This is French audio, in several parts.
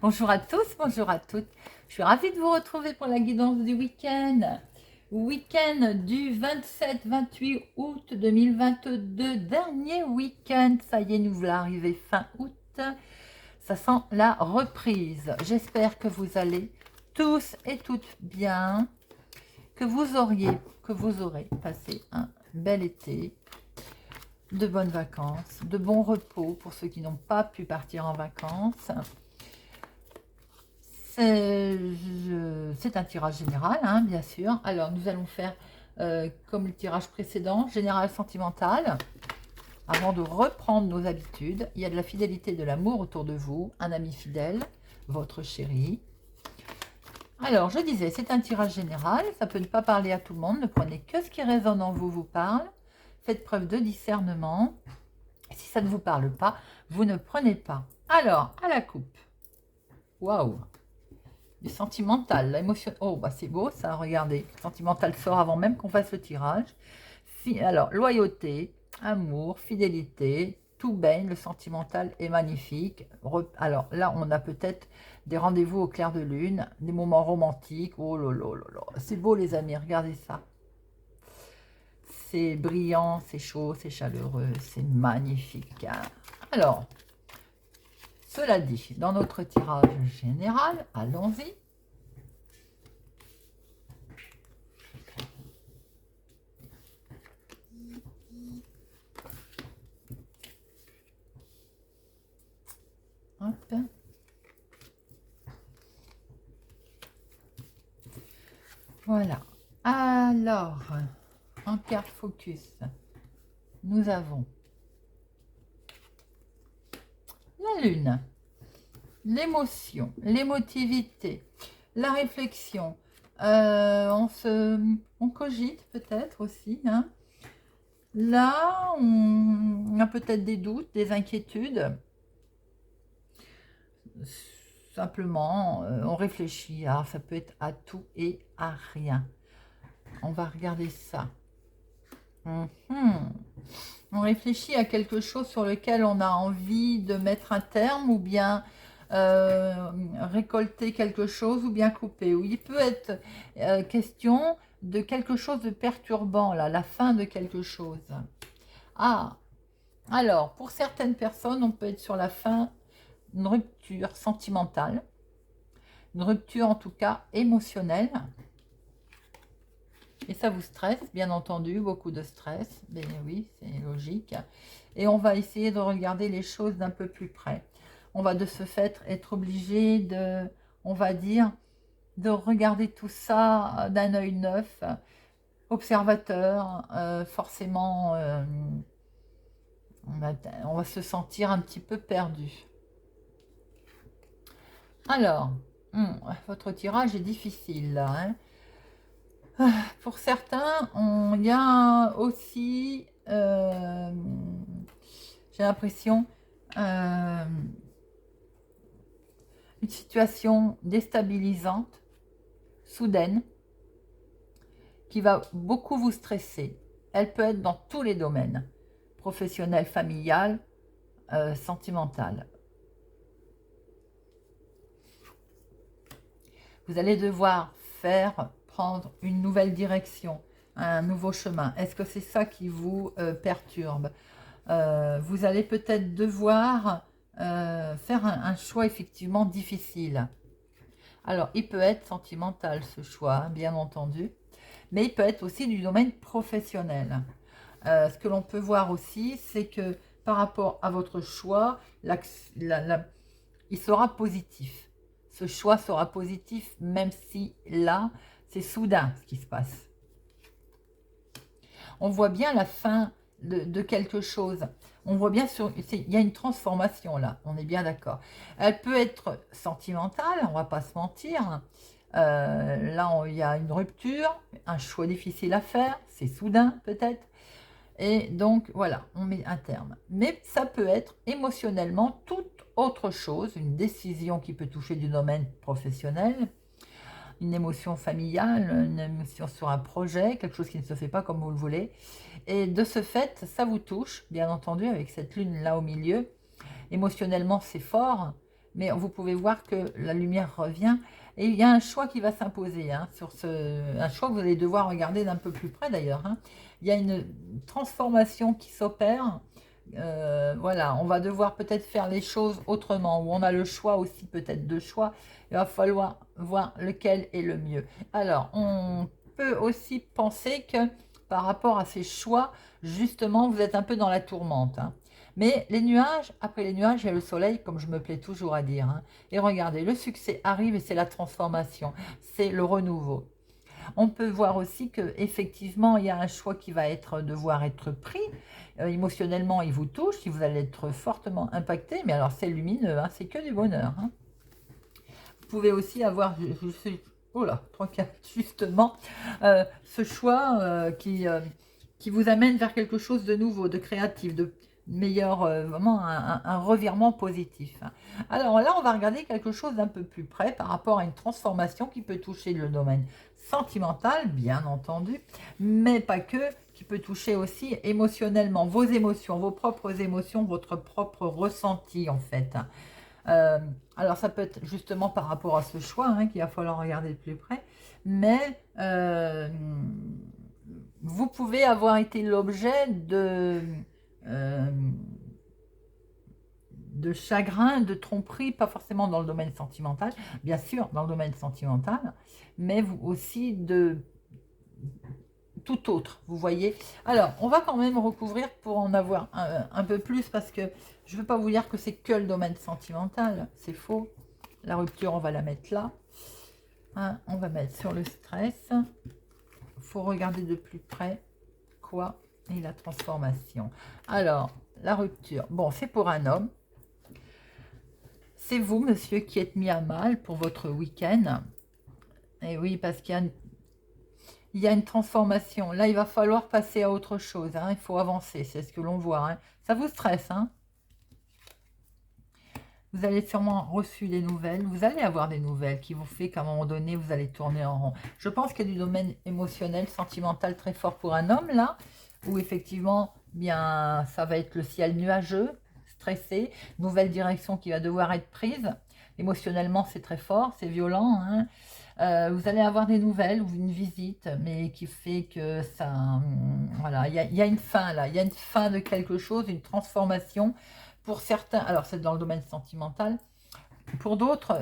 Bonjour à tous, bonjour à toutes. Je suis ravie de vous retrouver pour la guidance du week-end. Week-end du 27-28 août 2022, dernier week-end. Ça y est, nous voilà arrivés fin août. Ça sent la reprise. J'espère que vous allez tous et toutes bien, que vous aurez passé un bel été, de bonnes vacances, de bons repos pour ceux qui n'ont pas pu partir en vacances. C'est un tirage général, hein, bien sûr. Alors, nous allons faire, comme le tirage précédent, général sentimental. Avant de reprendre nos habitudes, il y a de la fidélité, de l'amour autour de vous, un ami fidèle, votre chéri. Alors, je disais, c'est un tirage général, ça peut ne pas parler à tout le monde, ne prenez que ce qui résonne en vous, vous parle. Faites preuve de discernement. Si ça ne vous parle pas, vous ne prenez pas. Alors, à la coupe. Waouh! Du sentimental, l'émotion. Oh, bah c'est beau ça, regardez. Le sentimental sort avant même qu'on fasse le tirage. Alors, loyauté, amour, fidélité, tout baigne, le sentimental est magnifique. Alors là, on a peut-être des rendez-vous au clair de lune, des moments romantiques. Oh là là là là, c'est beau les amis, regardez ça. C'est brillant, c'est chaud, c'est chaleureux, c'est magnifique. Alors, cela dit, dans notre tirage général, allons-y. Hop. Voilà. Alors, en carte focus, nous avons la lune, l'émotion, l'émotivité, la réflexion. On cogite peut-être aussi. Hein. Là, on a peut-être des doutes, des inquiétudes. Simplement, on réfléchit. Alors, ça peut être à tout et à rien. On va regarder ça. On réfléchit à quelque chose sur lequel on a envie de mettre un terme ou bien récolter quelque chose ou bien couper. Ou il peut être question de quelque chose de perturbant, là, la fin de quelque chose. Ah, alors, pour certaines personnes, on peut être sur la fin d'une rupture sentimentale, une rupture en tout cas émotionnelle. Et ça vous stresse, bien entendu, beaucoup de stress. Mais oui, c'est logique. Et on va essayer de regarder les choses d'un peu plus près. On va de ce fait être obligé de, on va dire, de regarder tout ça d'un œil neuf, observateur. Forcément, on va se sentir un petit peu perdu. Alors, votre tirage est difficile là, hein. Pour certains, il y a aussi, j'ai l'impression, une situation déstabilisante, soudaine, qui va beaucoup vous stresser. Elle peut être dans tous les domaines, professionnel, familial, sentimental. Vous allez devoir prendre une nouvelle direction, un nouveau chemin. Est-ce que c'est ça qui vous perturbe? Vous allez peut-être devoir faire un choix effectivement difficile. Alors, il peut être sentimental ce choix, bien entendu, mais il peut être aussi du domaine professionnel. Ce que l'on peut voir aussi, c'est que par rapport à votre choix, il sera positif. Ce choix sera positif, même si là, c'est soudain ce qui se passe. On voit bien la fin de quelque chose. On voit bien, il y a une transformation là, on est bien d'accord. Elle peut être sentimentale, on va pas se mentir. Là, il y a une rupture, un choix difficile à faire, c'est soudain peut-être. Et donc, voilà, on met un terme. Mais ça peut être émotionnellement toute autre chose, une décision qui peut toucher du domaine professionnel, une émotion familiale, une émotion sur un projet, quelque chose qui ne se fait pas comme vous le voulez. Et de ce fait, ça vous touche, bien entendu, avec cette lune là au milieu. Émotionnellement, c'est fort, mais vous pouvez voir que la lumière revient. Et il y a un choix qui va s'imposer, hein, un choix que vous allez devoir regarder d'un peu plus près d'ailleurs, hein. Il y a une transformation qui s'opère. Voilà, on va devoir peut-être faire les choses autrement, ou on a le choix aussi peut-être de choix. Il va falloir voir lequel est le mieux. Alors, on peut aussi penser que par rapport à ces choix, justement, vous êtes un peu dans la tourmente, hein. Mais les nuages, après les nuages, il y a le soleil, comme je me plais toujours à dire, hein. Et regardez, le succès arrive et c'est la transformation, c'est le renouveau. On peut voir aussi que effectivement il y a un choix qui va devoir être pris. Émotionnellement, il vous touche, si vous allez être fortement impacté, mais alors c'est lumineux, hein, c'est que du bonheur, hein. Vous pouvez aussi avoir, je suis, oh là, 3-4, justement, ce choix qui vous amène vers quelque chose de nouveau, de créatif, de meilleur, vraiment un revirement positif, hein. Alors là, on va regarder quelque chose d'un peu plus près par rapport à une transformation qui peut toucher le domaine sentimental, bien entendu, mais pas que, qui peut toucher aussi émotionnellement, vos émotions, vos propres émotions, votre propre ressenti en fait, hein. Euh, alors ça peut être justement par rapport à ce choix, hein, qu'il va falloir regarder de plus près, mais vous pouvez avoir été l'objet euh, de chagrin, de tromperie, pas forcément dans le domaine sentimental, bien sûr dans le domaine sentimental, mais vous aussi de tout autre, vous voyez. Alors, on va quand même recouvrir pour en avoir un peu plus, parce que je ne veux pas vous dire que c'est que le domaine sentimental, c'est faux. La rupture, on va la mettre là. Hein, on va mettre sur le stress. Il faut regarder de plus près quoi et la transformation. Alors, la rupture, bon, c'est pour un homme. C'est vous, monsieur, qui êtes mis à mal pour votre week-end. Et oui, parce qu'il y a une transformation. Là, il va falloir passer à autre chose, hein. Il faut avancer, c'est ce que l'on voit, hein. Ça vous stresse, hein. Vous allez sûrement reçu des nouvelles. Vous allez avoir des nouvelles qui vous fait qu'à un moment donné, vous allez tourner en rond. Je pense qu'il y a du domaine émotionnel, sentimental très fort pour un homme, là, où effectivement, bien, ça va être le ciel nuageux, stressé, nouvelle direction qui va devoir être prise. Émotionnellement, c'est très fort, c'est violent, hein. Vous allez avoir des nouvelles ou une visite, mais qui fait que ça... Voilà, il y a une fin là, il y a une fin de quelque chose, une transformation. Pour certains, alors c'est dans le domaine sentimental, pour d'autres,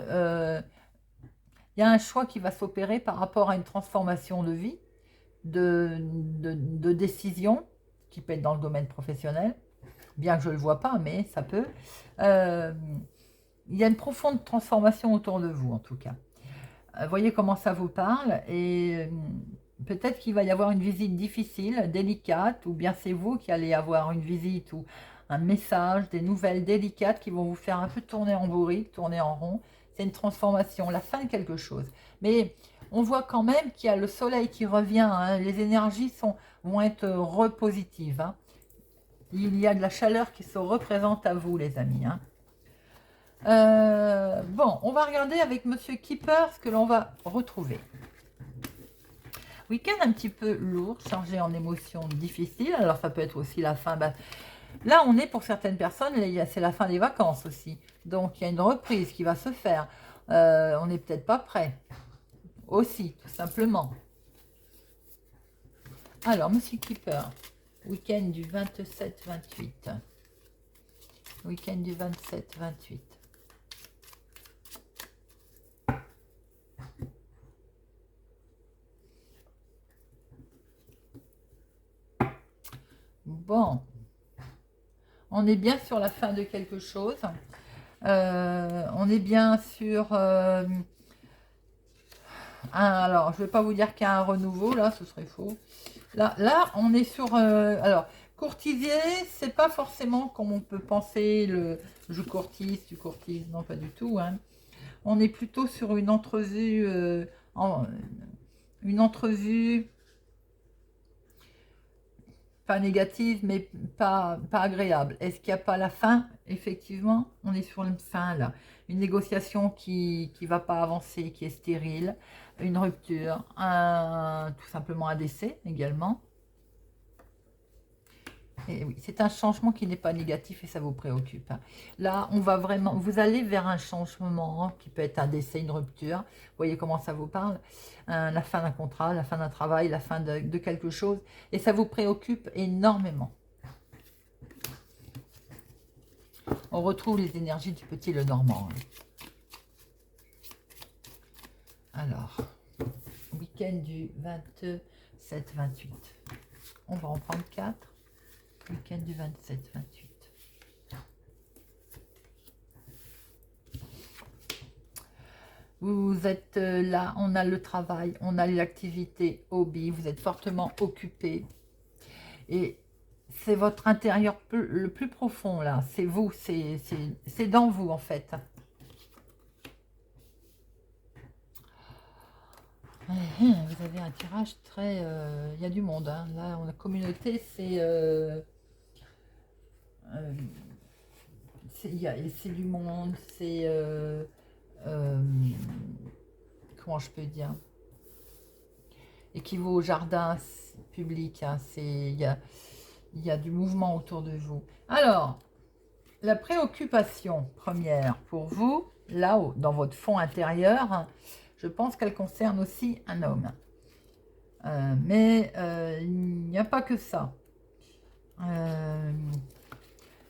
il y a un choix qui va s'opérer par rapport à une transformation de vie, de décision, qui peut être dans le domaine professionnel, bien que je ne le vois pas, mais ça peut. Il y a une profonde transformation autour de vous, en tout cas. Voyez comment ça vous parle, et peut-être qu'il va y avoir une visite difficile, délicate, ou bien c'est vous qui allez avoir une visite ou un message, des nouvelles délicates qui vont vous faire un peu tourner en bourrique, tourner en rond. C'est une transformation, la fin de quelque chose. Mais on voit quand même qu'il y a le soleil qui revient, hein. Les énergies vont être repositives, hein. Il y a de la chaleur qui se représente à vous, les amis, hein. Bon, on va regarder avec Monsieur Keeper ce que l'on va retrouver. Week-end un petit peu lourd, chargé en émotions difficiles. Alors ça peut être aussi la fin. Là, on est pour certaines personnes, c'est la fin des vacances aussi. Donc il y a une reprise qui va se faire. On n'est peut-être pas prêt. Aussi, tout simplement. Alors, Monsieur Keeper, week-end du 27-28. Week-end du 27-28. Bon, on est bien sur la fin de quelque chose. On est bien sur... alors, je ne vais pas vous dire qu'il y a un renouveau, là, ce serait faux. Là on est sur... alors, courtiser, c'est pas forcément comme on peut penser, je courtise, tu courtises, non, pas du tout, hein. On est plutôt sur une entrevue... une entrevue... pas négative, mais pas agréable. Est-ce qu'il n'y a pas la fin? Effectivement, on est sur une fin là. Une négociation qui va pas avancer, qui est stérile, une rupture, tout simplement un décès également. Et oui, c'est un changement qui n'est pas négatif et ça vous préoccupe, hein. Là, on va vraiment, vous allez vers un changement, hein, qui peut être un décès, une rupture. Vous voyez comment ça vous parle? La fin d'un contrat, la fin d'un travail, la fin de quelque chose. Et ça vous préoccupe énormément. On retrouve les énergies du petit Lenormand, hein. Alors, week-end du 27-28. On va en prendre 4. Week-end du 27-28. Vous êtes là, on a le travail, on a l'activité, hobby, vous êtes fortement occupé. Et c'est votre intérieur le plus profond, là. C'est vous, c'est dans vous, en fait. Vous avez un tirage très... Il y a du monde, hein. Là, on a communauté, c'est... c'est du monde, c'est... comment je peux dire? Équivaut au jardin public, hein. Il y a du mouvement autour de vous. Alors, la préoccupation première pour vous, là-haut, dans votre fond intérieur, je pense qu'elle concerne aussi un homme. Mais il n'y a pas que ça.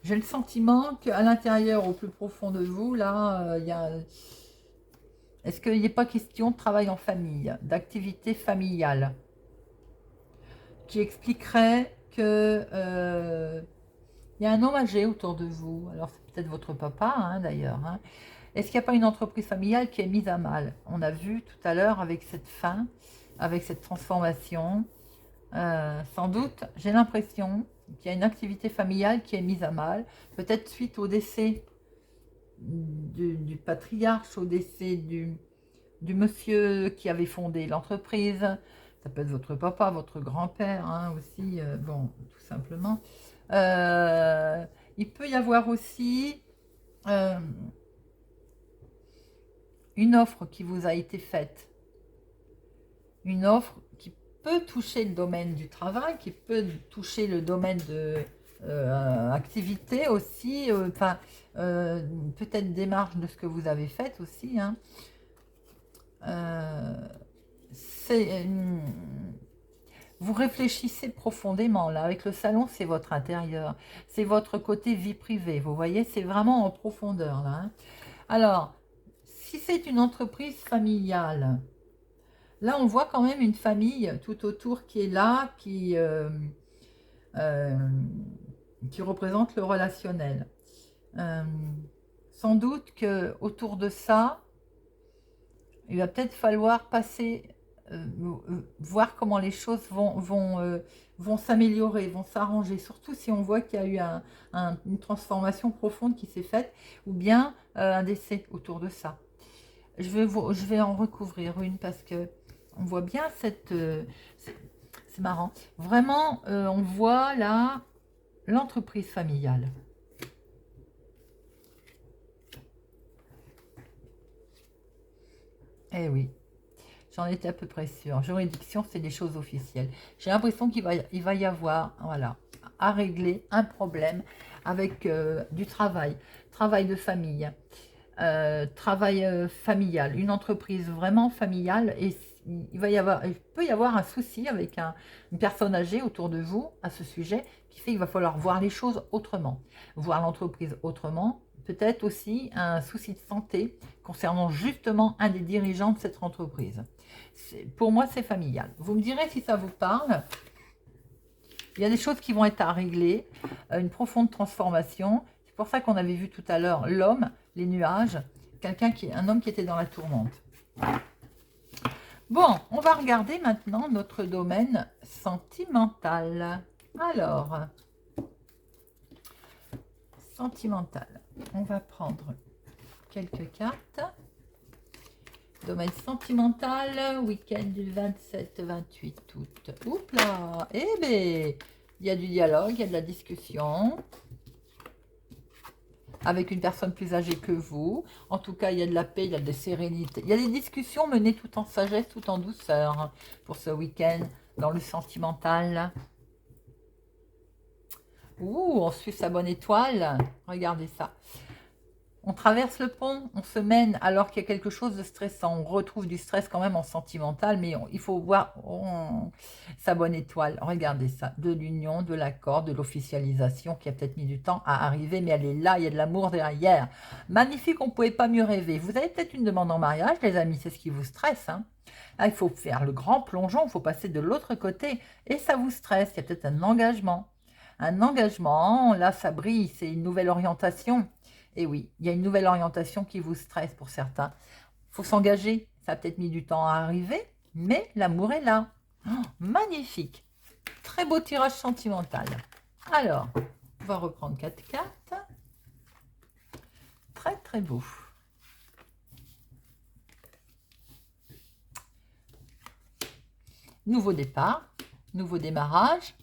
J'ai le sentiment qu'à l'intérieur, au plus profond de vous, là, il y a... Est-ce qu'il n'est pas question de travail en famille, d'activité familiale, qui expliquerait que il y a un homme âgé autour de vous. Alors, c'est peut-être votre papa, hein, d'ailleurs, hein. Est-ce qu'il n'y a pas une entreprise familiale qui est mise à mal? On a vu tout à l'heure avec cette fin, avec cette transformation. Sans doute, j'ai l'impression qu'il y a une activité familiale qui est mise à mal, peut-être suite au décès du patriarche, au décès du monsieur qui avait fondé l'entreprise. Ça peut être votre papa, votre grand-père, hein, aussi, bon, tout simplement. Il peut y avoir aussi une offre qui vous a été faite. Une offre qui peut toucher le domaine du travail, qui peut toucher le domaine de activité aussi, enfin, peut-être démarche de ce que vous avez fait aussi, hein. Vous réfléchissez profondément, là, avec le salon, c'est votre intérieur, c'est votre côté vie privée, vous voyez, c'est vraiment en profondeur, là, hein. Alors, si c'est une entreprise familiale, là, on voit quand même une famille tout autour qui est là, qui représente le relationnel. Sans doute que autour de ça, il va peut-être falloir passer, voir comment les choses vont s'améliorer, vont s'arranger, surtout si on voit qu'il y a eu une transformation profonde qui s'est faite, ou bien un décès autour de ça. Je vais en recouvrir une parce que on voit bien c'est marrant. Vraiment, on voit là l'entreprise familiale. Eh oui, j'en étais à peu près sûre. Juridiction, c'est des choses officielles. J'ai l'impression il va y avoir, voilà, à régler un problème avec du travail de famille, travail familial, une entreprise vraiment familiale, et il peut y avoir un souci avec une personne âgée autour de vous à ce sujet, qui fait qu'il va falloir voir les choses autrement, voir l'entreprise autrement, peut-être aussi un souci de santé concernant justement un des dirigeants de cette entreprise. Pour moi, c'est familial. Vous me direz si ça vous parle. Il y a des choses qui vont être à régler, une profonde transformation. C'est pour ça qu'on avait vu tout à l'heure l'homme, les nuages, un homme qui était dans la tourmente. Bon, on va regarder maintenant notre domaine sentimental. Alors, sentimental. On va prendre quelques cartes. Domaine sentimental, week-end du 27-28 août. Oups là, eh bien, il y a du dialogue, il y a de la discussion avec une personne plus âgée que vous. En tout cas, il y a de la paix, il y a de la sérénité. Il y a des discussions menées tout en sagesse, tout en douceur pour ce week-end dans le sentimental. Ouh, on suit sa bonne étoile. Regardez ça. On traverse le pont, on se mène alors qu'il y a quelque chose de stressant. On retrouve du stress quand même en sentimental, mais il faut voir sa bonne étoile. Regardez ça, de l'union, de l'accord, de l'officialisation qui a peut-être mis du temps à arriver, mais elle est là, il y a de l'amour derrière. Magnifique, on ne pouvait pas mieux rêver. Vous avez peut-être une demande en mariage, les amis, c'est ce qui vous stresse. Hein. Là, il faut faire le grand plongeon, il faut passer de l'autre côté, et ça vous stresse. Il y a peut-être un engagement. Un engagement, là, ça brille, c'est une nouvelle orientation. Et oui, il y a une nouvelle orientation qui vous stresse pour certains. Il faut s'engager. Ça a peut-être mis du temps à arriver, mais l'amour est là. Oh, magnifique. Très beau tirage sentimental. Alors, on va reprendre 4 cartes. Très, très beau. Nouveau départ, nouveau démarrage.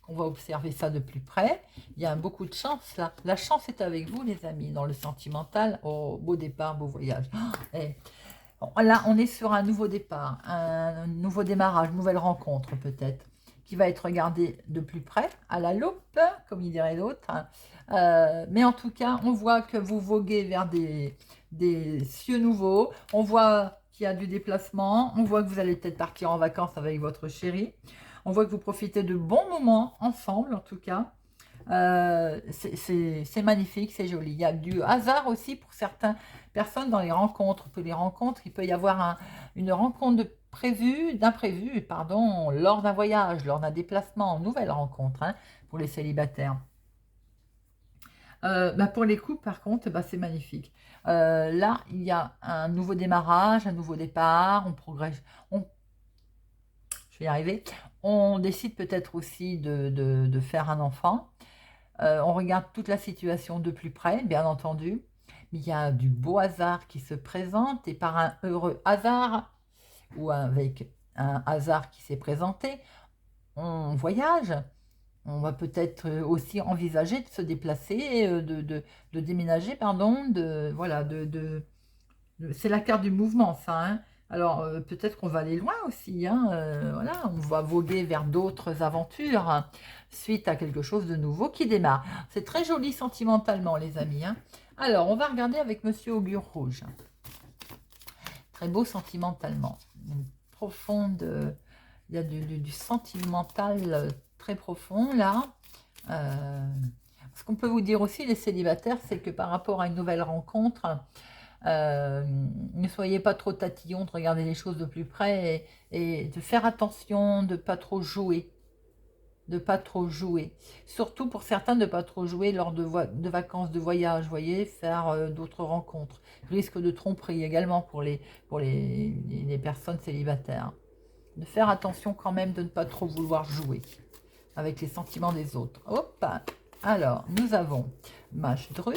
On va observer ça de plus près. Il y a beaucoup de chance là. La chance est avec vous, les amis, dans le sentimental. Oh, beau départ, beau voyage. Oh, là, on est sur un nouveau départ, un nouveau démarrage, une nouvelle rencontre peut-être, qui va être regardée de plus près, à la loupe, comme il dirait l'autre. Mais en tout cas, on voit que vous voguez vers des cieux nouveaux. On voit qu'il y a du déplacement. On voit que vous allez peut-être partir en vacances avec votre chéri. On voit que vous profitez de bons moments ensemble, en tout cas. C'est magnifique, c'est joli. Il y a du hasard aussi pour certaines personnes dans les rencontres. Pour les rencontres, il peut y avoir une rencontre d'imprévu, pardon, lors d'un voyage, lors d'un déplacement, une nouvelle rencontre hein, pour les célibataires. Pour les couples, par contre, c'est magnifique. Là, il y a un nouveau démarrage, un nouveau départ, on progresse. Je vais y arriver. On décide peut-être aussi de faire un enfant. On regarde toute la situation de plus près, bien entendu. Il y a du beau hasard qui se présente et par un heureux hasard ou avec un hasard qui s'est présenté, on voyage. On va peut-être aussi envisager de se déplacer, de déménager, pardon, c'est la carte du mouvement, ça. Hein. Alors, peut-être qu'on va aller loin aussi. Hein, voilà, on va voguer vers d'autres aventures hein, suite à quelque chose de nouveau qui démarre. C'est très joli sentimentalement, les amis. Hein. Alors, on va regarder avec Monsieur Augure Rouge. Très beau sentimentalement. Une profonde... il y a du sentimental très profond, là. Ce qu'on peut vous dire aussi, les célibataires, c'est que par rapport à une nouvelle rencontre... ne soyez pas trop tatillons, de regarder les choses de plus près et de faire attention, de pas trop jouer. De pas trop jouer. Surtout pour certains, de pas trop jouer lors de vacances, de voyage, vous voyez, faire d'autres rencontres. Risque de tromperie également pour les personnes célibataires. De faire attention quand même de ne pas trop vouloir jouer avec les sentiments des autres. Hop. Alors, nous avons Mage Dru.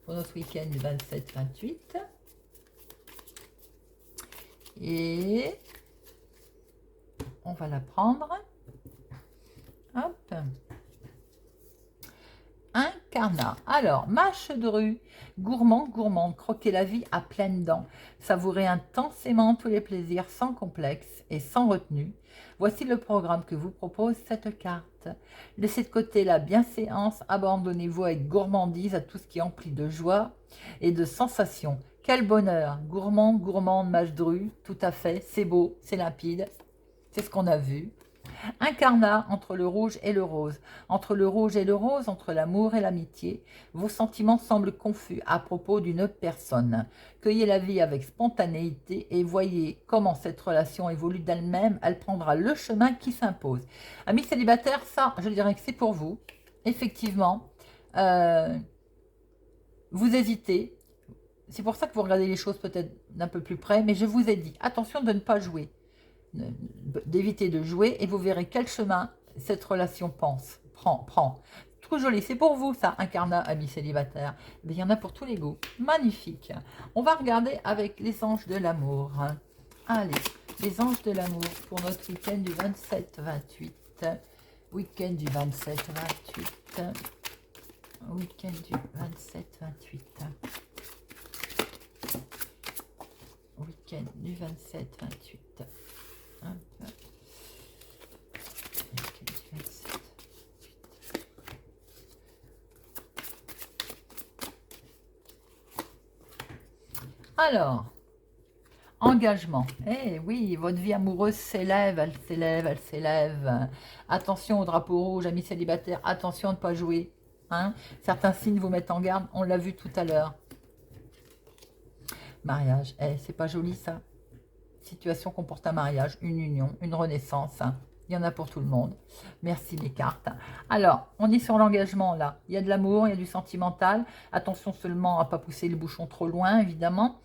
Pour notre week-end du 27-28. Et on va la prendre. Hop. Incarnat. Alors, Mâche de rue, gourmand, gourmande, croquer la vie à pleines dents, savourer intensément tous les plaisirs sans complexe et sans retenue. Voici le programme que vous propose cette carte. Laissez de côté la bienséance, abandonnez-vous avec gourmandise à tout ce qui emplit de joie et de sensations. Quel bonheur! Gourmand, gourmande, Mâche de rue, tout à fait, c'est beau, c'est limpide, c'est ce qu'on a vu. Incarnat entre le rouge et le rose. Entre le rouge et le rose, entre l'amour et l'amitié, vos sentiments semblent confus à propos d'une personne. Cueillez la vie avec spontanéité et voyez comment cette relation évolue d'elle-même. Elle prendra le chemin qui s'impose. Amis célibataires, ça, je dirais que c'est pour vous. Effectivement, vous hésitez. C'est pour ça que vous regardez les choses peut-être d'un peu plus près, mais je vous ai dit, attention de ne pas jouer. D'éviter de jouer et vous verrez quel chemin cette relation prend. Trop joli, c'est pour vous ça, Incarnat, ami célibataire. Il y en a pour tous les goûts, magnifique. On va regarder avec les anges de l'amour. Allez, les anges de l'amour pour notre week-end du 27-28. Week-end du 27-28. Week-end du 27-28. Week-end du 27-28. Alors, engagement. Eh oui, votre vie amoureuse s'élève, elle s'élève, elle s'élève. Attention au drapeau rouge, amis célibataires, attention à ne pas jouer. Hein. Certains signes vous mettent en garde, on l'a vu tout à l'heure. Mariage, eh, c'est pas joli ça. Situation comporte un mariage, une union, une renaissance. Hein. Il y en a pour tout le monde. Merci les cartes. Alors, on est sur l'engagement là. Il y a de l'amour, il y a du sentimental. Attention seulement à ne pas pousser le bouchon trop loin, évidemment.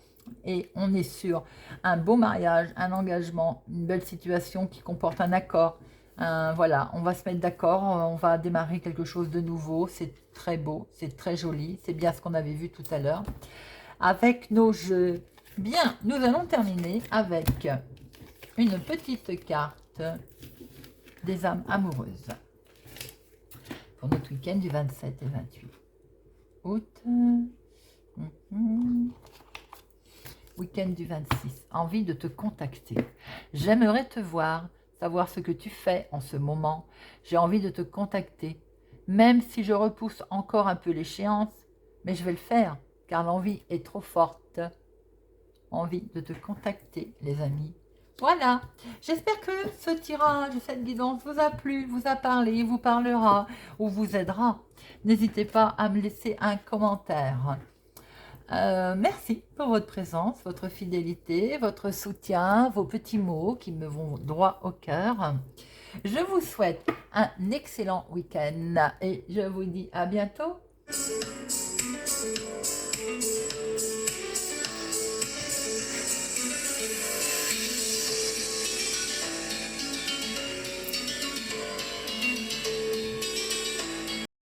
Et on est sur un beau mariage, un engagement, une belle situation qui comporte un accord. Voilà, on va se mettre d'accord, on va démarrer quelque chose de nouveau. C'est très beau, c'est très joli. C'est bien ce qu'on avait vu tout à l'heure. Avec nos jeux. Bien, nous allons terminer avec une petite carte des âmes amoureuses pour notre week-end du 27 et 28 août. Week-end du 26. Envie de te contacter. J'aimerais te voir, savoir ce que tu fais en ce moment. J'ai envie de te contacter, même si je repousse encore un peu l'échéance, mais je vais le faire, car l'envie est trop forte. Envie de te contacter, les amis. Voilà, j'espère que ce tirage, cette guidance vous a plu, vous a parlé, vous parlera ou vous aidera. N'hésitez pas à me laisser un commentaire. Merci pour votre présence, votre fidélité, votre soutien, vos petits mots qui me vont droit au cœur. Je vous souhaite un excellent week-end et je vous dis à bientôt.